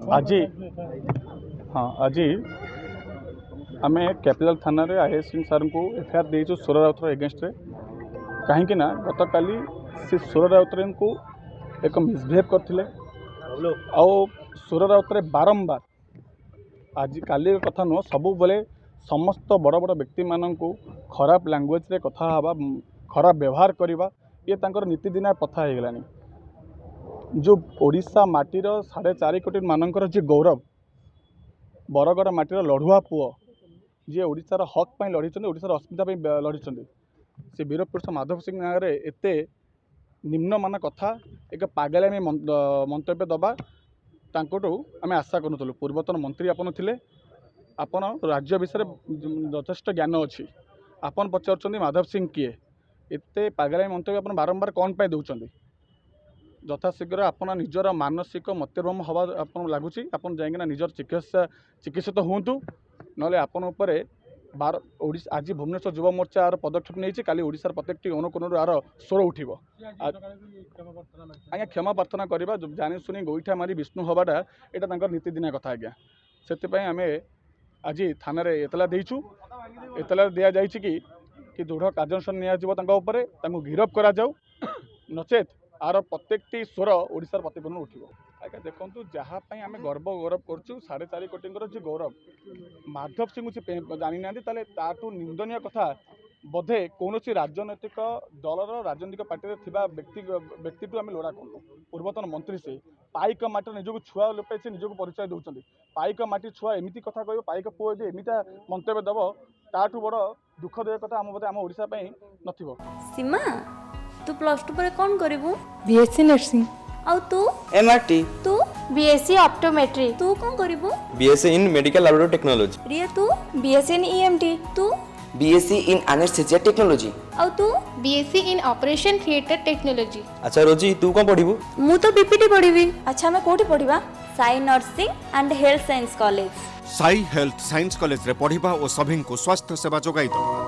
आज हाँ आज आम कैपिटल थाना रे आईएएस सिंह सर को एफआईआर देचु सुर राउतर एगेन्स्ट कहीं ना गत काली से सुर राउतर को एक मिसबिहेव करते सुर राउतर बारंबार आज काली कथा नुह सब बेले समस्त बड़ बड़ व्यक्ति मान खराब लैंग्वेज रे कथा हवा खराब व्यवहार करवा ये तांकर नीतिदिना कथा हो गलानी। जो ओडिशा माटीर 4.5 कोटी मानकर जी गौरव बरगड़ माटीर लड़ुआ पुओ जी ओडिशार हक पर लड़ी ओडिशार अस्मिता लड़ी से वीरपुरुष माधव सिंह नागर एत निम्नमान कथा एक पागलामी मंतव्य दबा आम आशा करूँ। पूर्वतन मंत्री आपन थिले आपन राज्य विषय यथेष्ट ज्ञान अच्छी आपन पचार माधव सिंह किए एत पागलामी मंतव्य आप बारंबार कौन पाई दौरान यथाशीघ्र आपन निजर मानसिक मत्यभ्रम हवा आपन लगुच आपन जाइना निजर चिकित्सित हूँ ना आपन बार ओडिशा आज भुवनेश्वर युवा मोर्चा आर पदक्षेप नहीं काली ओडिशार प्रत्येक अनुकोण आर स्वर उठिब। आज्ञा क्षमा प्रार्थना करवा जानी शुणी गोईठा मारी विष्णु हवाटा यहाँ नीतिदिना कथा आज्ञा से आम आज थाना एतला देचु एतला दि जाए कि दृढ़ कार्यानुष्ठान निपर गिरफ करा जाऊ नचेत आर प्रत्येक स्वर ओडिशार प्रतिफलन उठिब। आज्ञा देखो जहाँपाई आम गौरव करुँ 4.5 कोटी जी गौरव माधव सिंह जानी ना ताठू निंदनीय कथा बोधे कौन राजनैतिक दलर राजनैतिक पार्टी व्यक्ति आम लोड़ा करूँ। पूर्वतन मंत्री से पाइक माटी निजक छुआ लोपे से निजक परिचय दौरान पाइक माटी छुआ एमती कथा कह पाइक पुओ जो एमती मंतव्य दब ताठू बड़ दुखदायक कथा आम बोधे आम ओडिशा नथिबो। सीमा तू +2 पर कौन करिवु? BSc nursing. आउ तू? एमआरटी। तू? BSc optometry. तू कौन करिवु? BSc in medical laboratory technology. Riya तू? BSc in EMT. तू? BSc in anaesthesia technology. आउ तू? BSc in operation theatre technology. अच्छा रोजी तू कौन पढ़िबू? मु तो बीपीटी पढ़िबी। अच्छा मैं कोठी पढ़िबा? Sai nursing and health science college. Sai health science college रे पढ़िबा और सभी को स्वास्थ्य सेवा जोगाई दो।